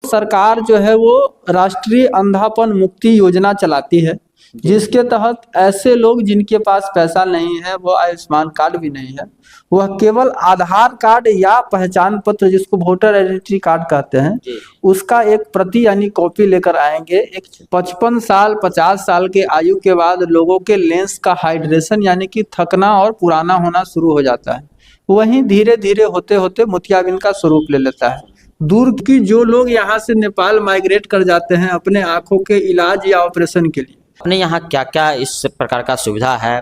सरकार जो है वो राष्ट्रीय अंधापन मुक्ति योजना चलाती है, जिसके तहत ऐसे लोग जिनके पास पैसा नहीं है, वो आयुष्मान कार्ड भी नहीं है, वह केवल आधार कार्ड या पहचान पत्र, जिसको वोटर आइडेंटिटी कार्ड कहते हैं, उसका एक प्रति यानी कॉपी लेकर आएंगे। एक 55 साल 50 साल के आयु के बाद लोगों के लेंस का हाइड्रेशन यानी कि थकना और पुराना होना शुरू हो जाता है। वहीं धीरे धीरे होते होते मोतियाबिंद का स्वरूप ले लेता है। दूर की जो लोग यहाँ से नेपाल माइग्रेट कर जाते हैं अपने आंखों के इलाज या ऑपरेशन के लिए। अपने यहाँ क्या क्या इस प्रकार का सुविधा है,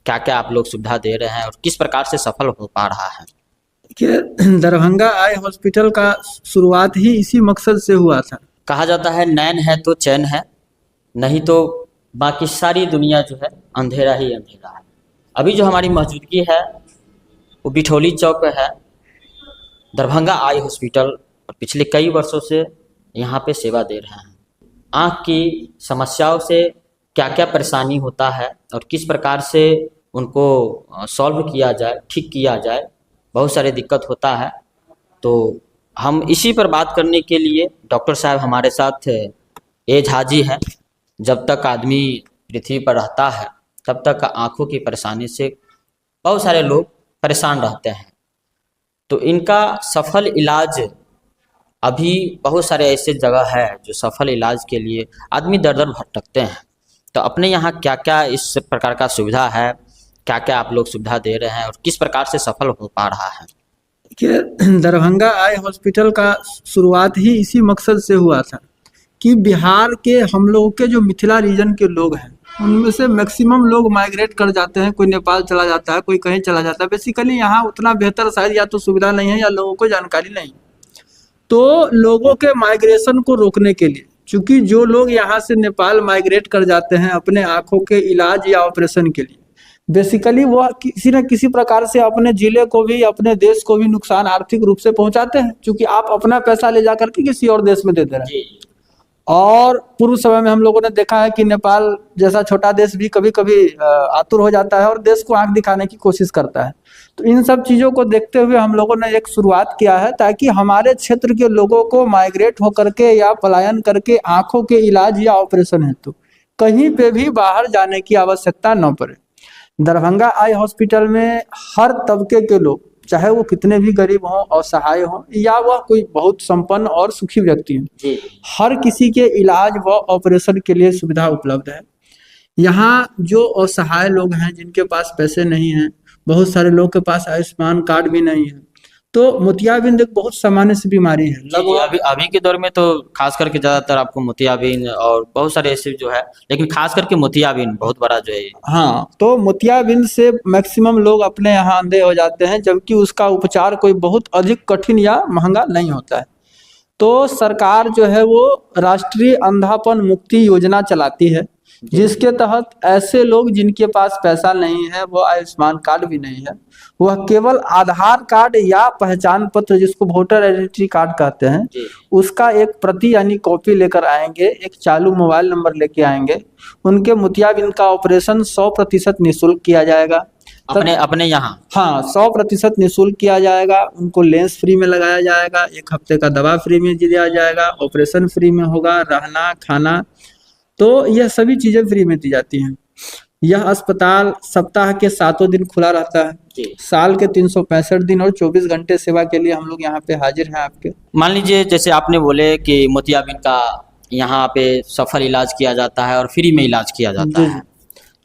क्या क्या आप लोग सुविधा दे रहे हैं और किस प्रकार से सफल हो पा रहा है? देखिए, दरभंगा आई हॉस्पिटल का शुरुआत ही इसी मकसद से हुआ था। कहा जाता है नैन है तो चैन है, नहीं तो बाकी सारी दुनिया जो है अंधेरा ही अंधेरा है। अभी जो हमारी मौजूदगी है वो बिठौली चौक पे है, दरभंगा आई हॉस्पिटल, और पिछले कई वर्षों से यहाँ पे सेवा दे रहे हैं। आँख की समस्याओं से क्या क्या परेशानी होता है और किस प्रकार से उनको सॉल्व किया जाए, ठीक किया जाए, बहुत सारे दिक्कत होता है। तो हम इसी पर बात करने के लिए डॉक्टर साहब हमारे साथ एज हाजी है। जब तक आदमी पृथ्वी पर रहता है तब तक आँखों की परेशानी से बहुत सारे लोग परेशान रहते हैं। तो इनका सफल इलाज, अभी बहुत सारे ऐसे जगह है जो सफल इलाज के लिए आदमी दर दर भटकते हैं। तो अपने यहाँ क्या क्या इस प्रकार का सुविधा है, क्या क्या आप लोग सुविधा दे रहे हैं और किस प्रकार से सफल हो पा रहा है? देखिए, दरभंगा आई हॉस्पिटल का शुरुआत ही इसी मकसद से हुआ था कि बिहार के हम लोगों के जो मिथिला रीजन के लोग हैं उनमें से मैक्सिमम लोग माइग्रेट कर जाते हैं। कोई नेपाल चला जाता है, कोई कहीं चला जाता है। बेसिकली यहाँ उतना बेहतर शायद या तो सुविधा नहीं है या लोगों को जानकारी नहीं। तो लोगों के माइग्रेशन को रोकने के लिए, चूंकि जो लोग यहाँ से नेपाल माइग्रेट कर जाते हैं अपने आंखों के इलाज या ऑपरेशन के लिए, बेसिकली वो किसी न किसी प्रकार से अपने जिले को भी अपने देश को भी नुकसान आर्थिक रूप से पहुंचाते हैं, क्योंकि आप अपना पैसा ले जाकर के किसी और देश में दे दे रहे हैं। और पूर्व समय में हम लोगों ने देखा है कि नेपाल जैसा छोटा देश भी कभी कभी आतुर हो जाता है और देश को आंख दिखाने की कोशिश करता है। तो इन सब चीज़ों को देखते हुए हम लोगों ने एक शुरुआत किया है ताकि हमारे क्षेत्र के लोगों को माइग्रेट होकर के या पलायन करके आंखों के इलाज या ऑपरेशन हेतु कहीं पे भी बाहर जाने की आवश्यकता न पड़े। दरभंगा आई हॉस्पिटल में हर तबके के लोग, चाहे वो कितने भी गरीब हों, असहाय हों या वह कोई बहुत संपन्न और सुखी व्यक्ति हो, हर किसी के इलाज व ऑपरेशन के लिए सुविधा उपलब्ध है। यहाँ जो असहाय लोग हैं, जिनके पास पैसे नहीं हैं, बहुत सारे लोग के पास आयुष्मान कार्ड भी नहीं है, तो मोतियाबिंद एक बहुत सामान्य सी बीमारी है। अभी के दौर में तो खास करके ज्यादातर आपको मोतियाबिंद और बहुत सारे ऐसे जो है, लेकिन खास करके मोतियाबिंद बहुत बड़ा जो है। हाँ, तो मोतियाबिंद से मैक्सिमम लोग अपने यहाँ अंधे हो जाते हैं, जबकि उसका उपचार कोई बहुत अधिक कठिन या महंगा नहीं होता है। तो सरकार जो है वो राष्ट्रीय अंधापन मुक्ति योजना चलाती है, जिसके तहत ऐसे लोग जिनके पास पैसा नहीं है, वो आयुष्मान कार्ड भी नहीं है, वह केवल आधार कार्ड या पहचान पत्र, जिसको वोटर आइडेंटिटी कार्ड कहते हैं, उसका एक प्रति यानी कॉपी लेकर आएंगे। एक चालू मोबाइल नंबर लेके आएंगे। उनके मोतियाबिंद का ऑपरेशन 100% निःशुल्क किया जाएगा। अपने यहाँ हाँ, 100% निःशुल्क किया जाएगा। उनको लेंस फ्री में लगाया जाएगा, 1 हफ्ते का दवा फ्री में दिया जाएगा, ऑपरेशन फ्री में होगा, रहना खाना, तो यह सभी चीजें फ्री में दी जाती हैं। यह अस्पताल सप्ताह के 7 दिन खुला रहता है। साल के 365 दिन और 24 घंटे सेवा के लिए हम लोग यहाँ पे हाजिर हैं आपके। मान लीजिए जैसे आपने बोले कि मोतियाबिंद का यहाँ पे सफल इलाज किया जाता है और फ्री में इलाज किया जाता है,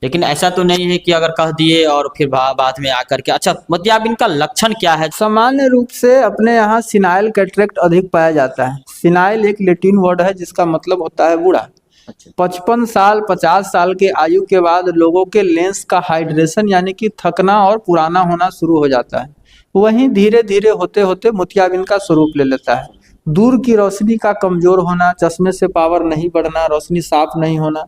लेकिन ऐसा तो नहीं है कि अगर कह दिए और फिर बाद में आकर के। अच्छा, मोतियाबिंद का लक्षण क्या है? सामान्य रूप से अपने यहाँ सिनाइल कैटरेक्ट अधिक पाया जाता है। सिनाइल एक लैटिन वर्ड है जिसका मतलब होता है बूढ़ा। 55 साल 50 साल के आयु के बाद लोगों के लेंस का हाइड्रेशन यानी कि थकना और पुराना होना शुरू हो जाता है। वहीं धीरे धीरे होते होते मोतियाबिंद का स्वरूप ले लेता है। दूर की रोशनी का कमजोर होना, चश्मे से पावर नहीं बढ़ना, रोशनी साफ नहीं होना,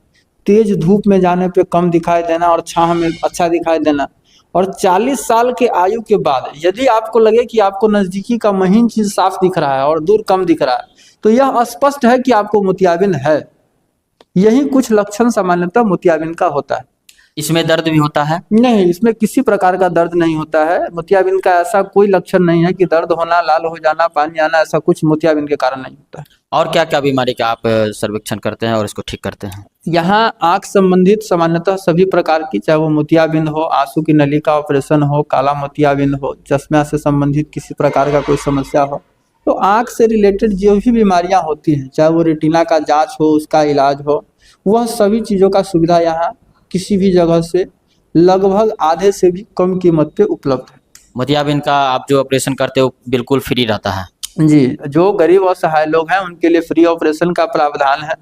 तेज धूप में जाने पे कम दिखाई देना और छांव में अच्छा दिखाई देना। और 40 साल के आयु के बाद यदि आपको लगे कि आपको नजदीकी का महीन चीज साफ दिख रहा है और दूर कम दिख रहा है, तो यह स्पष्ट है कि आपको मोतियाबिंद है। यही कुछ लक्षण सामान्यतः मोतियाबिंद का होता है। इसमें दर्द भी होता है? नहीं, इसमें किसी प्रकार का दर्द नहीं होता है। मोतियाबिंद का ऐसा कोई लक्षण नहीं है कि दर्द होना, लाल हो जाना, पानी आना, ऐसा कुछ मोतियाबिंद के कारण नहीं होता है। और क्या क्या बीमारी का आप सर्वेक्षण करते हैं और इसको ठीक करते हैं? यहाँ आँख संबंधित सामान्यतः सभी प्रकार की, चाहे वो मोतियाबिंद हो, आंसू की नली का ऑपरेशन हो, काला मोतियाबिंद हो, चश्मा से संबंधित किसी प्रकार का कोई समस्या हो, तो आँख से रिलेटेड जो भी बीमारियाँ होती हैं, चाहे वो रेटिना का जांच हो, उसका इलाज हो, वह सभी चीज़ों का सुविधा यहाँ किसी भी जगह से लगभग आधे से भी कम कीमत पे उपलब्ध है। मोतियाबिंद का आप जो ऑपरेशन करते हो बिल्कुल फ्री रहता है? जी, जो गरीब और असहाय लोग हैं उनके लिए फ्री ऑपरेशन का प्रावधान है।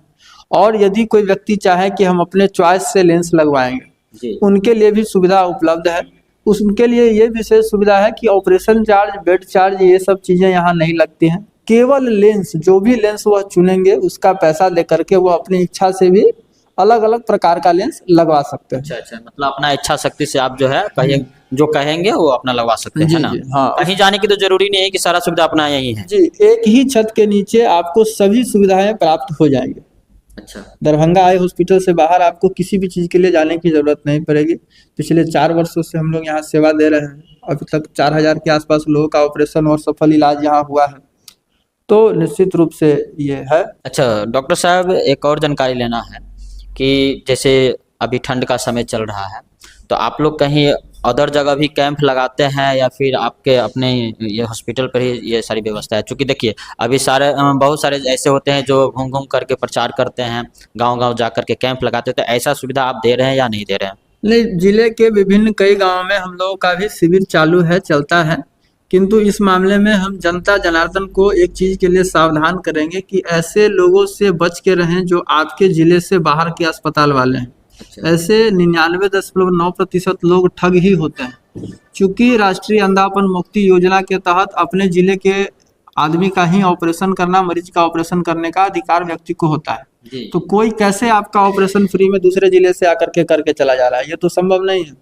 और यदि कोई व्यक्ति चाहे कि हम अपने चॉइस से लेंस लगवाएंगे, जी। उनके लिए भी सुविधा उपलब्ध है। उनके लिए ये विशेष सुविधा है कि ऑपरेशन चार्ज, बेड चार्ज, ये सब चीज़ें यहाँ नहीं लगती हैं। केवल लेंस, जो भी लेंस वह चुनेंगे उसका पैसा दे करके वो अपनी इच्छा से भी अलग अलग प्रकार का लेंस लगवा सकते हैं। अच्छा अच्छा, मतलब अपना इच्छा शक्ति से आप जो है कहीं जो कहेंगे वो अपना लगवा सकते जी हैं ना? जी, हाँ। कहीं जाने की तो जरूरी नहीं है कि सारा सुविधा अपना यही है? जी, एक ही छत के नीचे आपको सभी सुविधाएं प्राप्त हो जाएंगी। अच्छा। दरभंगा आई हॉस्पिटल से बाहर आपको किसी भी चीज़ के लिए जाने की ज़रूरत नहीं पड़ेगी। पिछले 4 वर्षों से हम लोग यहाँ सेवा दे रहे हैं। अभी तक 4000 के आसपास लोगों का ऑपरेशन और सफल इलाज यहाँ हुआ है, तो निश्चित रूप से ये है। अच्छा डॉक्टर साहब, एक और जानकारी लेना है कि जैसे अभी ठंड का समय चल रहा है, तो आप लोग कहीं अदर जगह भी कैंप लगाते हैं या फिर आपके अपने ये हॉस्पिटल पर ही ये सारी व्यवस्था है? क्योंकि देखिए अभी बहुत सारे ऐसे होते हैं जो घूम घूम करके प्रचार करते हैं, गांव-गांव जा कर के कैंप लगाते हैं, तो ऐसा सुविधा आप दे रहे हैं या नहीं दे रहे हैं? नहीं, जिले के विभिन्न कई गाँव में हम लोगों का भी शिविर चालू है, चलता है। किंतु इस मामले में हम जनता जनार्दन को एक चीज़ के लिए सावधान करेंगे कि ऐसे लोगों से बच के रहें जो आपके ज़िले से बाहर के अस्पताल वाले हैं। अच्छा। ऐसे 99.9% लोग ठग ही होते हैं। चूँकि राष्ट्रीय अंधापन मुक्ति योजना के तहत अपने ज़िले के आदमी का ही ऑपरेशन करना, मरीज का ऑपरेशन करने का अधिकार व्यक्ति को होता है। जी। तो कोई कैसे आपका ऑपरेशन फ्री में दूसरे ज़िले से आकर के करके चला जा रहा है, ये तो संभव नहीं है।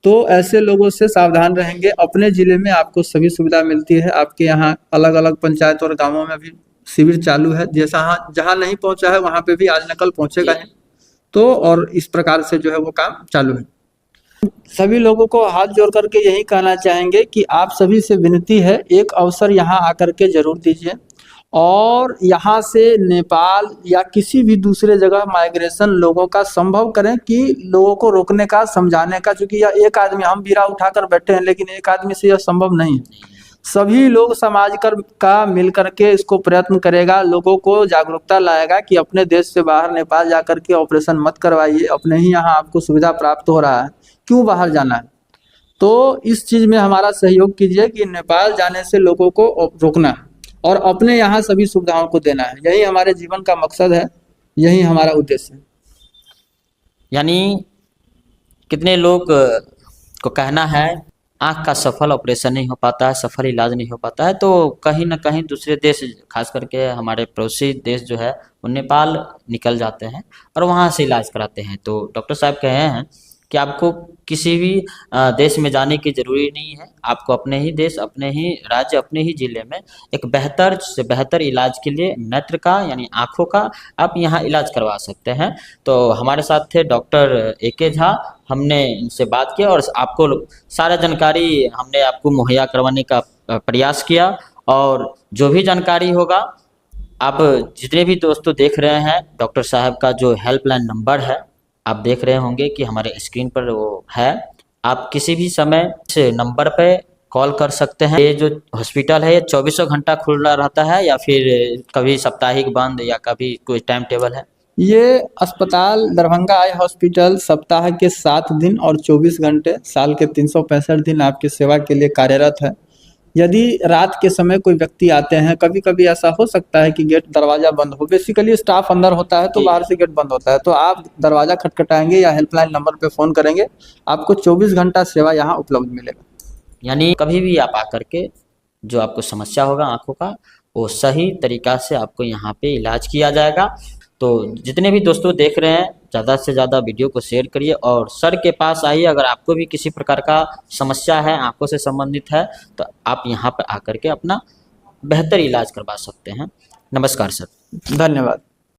तो ऐसे लोगों से सावधान रहेंगे। अपने ज़िले में आपको सभी सुविधा मिलती है। आपके यहाँ अलग अलग पंचायत और गाँवों में भी शिविर चालू है। जैसा जहाँ नहीं पहुँचा है वहाँ पे भी आज न कल पहुँचेगा ही। तो और इस प्रकार से जो है वो काम चालू है। सभी लोगों को हाथ जोड़ करके यही कहना चाहेंगे कि आप सभी से विनती है, एक अवसर यहाँ आकर के जरूर दीजिए और यहाँ से नेपाल या किसी भी दूसरे जगह माइग्रेशन लोगों का संभव करें कि लोगों को रोकने का, समझाने का। क्योंकि यह एक आदमी, हम बीरा उठाकर बैठे हैं लेकिन एक आदमी से यह संभव नहीं है। सभी लोग समाज का मिल करके इसको प्रयत्न करेगा, लोगों को जागरूकता लाएगा कि अपने देश से बाहर नेपाल जाकर के ऑपरेशन मत करवाइए, अपने ही यहाँ आपको सुविधा प्राप्त हो रहा है, क्यों बाहर जाना है। तो इस चीज़ में हमारा सहयोग कीजिए कि नेपाल जाने से लोगों को रोकना है और अपने यहाँ सभी सुविधाओं को देना है। यही हमारे जीवन का मकसद है, यही हमारा उद्देश्य है। यानी कितने लोग को कहना है आँख का सफल ऑपरेशन नहीं हो पाता है, सफल इलाज नहीं हो पाता है, तो कहीं ना कहीं दूसरे देश, खास करके हमारे पड़ोसी देश जो है वो नेपाल निकल जाते हैं और वहाँ से इलाज कराते हैं। तो डॉक्टर साहब कहे हैं कि आपको किसी भी देश में जाने की ज़रूरी नहीं है। आपको अपने ही देश, अपने ही राज्य, अपने ही ज़िले में एक बेहतर से बेहतर इलाज के लिए नेत्र का यानी आँखों का आप यहाँ इलाज करवा सकते हैं। तो हमारे साथ थे डॉक्टर AK झा, हमने इनसे बात किया और आपको सारा जानकारी हमने आपको मुहैया करवाने का प्रयास किया। और जो भी जानकारी होगा, आप जितने भी दोस्तों देख रहे हैं, डॉक्टर साहब का जो हेल्पलाइन नंबर है आप देख रहे होंगे कि हमारे स्क्रीन पर वो है। आप किसी भी समय इस नंबर पे कॉल कर सकते हैं। ये जो हॉस्पिटल है ये 24 घंटा खुला रहता है या फिर कभी साप्ताहिक बंद या कभी कोई टाइम टेबल है? ये अस्पताल दरभंगा आई हॉस्पिटल सप्ताह के 7 दिन और 24 घंटे साल के 365 दिन आपकी सेवा के लिए कार्यरत है। यदि रात के समय कोई व्यक्ति आते हैं, कभी कभी ऐसा हो सकता है कि गेट दरवाज़ा बंद हो, बेसिकली स्टाफ अंदर होता है तो बाहर से गेट बंद होता है, तो आप दरवाज़ा खटखटाएंगे या हेल्पलाइन नंबर पे फ़ोन करेंगे, आपको 24 घंटा सेवा यहाँ उपलब्ध मिलेगा। यानी कभी भी आप आकर के जो आपको समस्या होगा आँखों का, वो सही तरीक़ा से आपको यहाँ पे इलाज किया जाएगा। तो जितने भी दोस्तों देख रहे हैं, ज़्यादा से ज़्यादा वीडियो को शेयर करिए और सर के पास आइए। अगर आपको भी किसी प्रकार का समस्या है, आँखों से संबंधित है, तो आप यहाँ पर आकर के अपना बेहतर इलाज करवा सकते हैं। नमस्कार सर। धन्यवाद।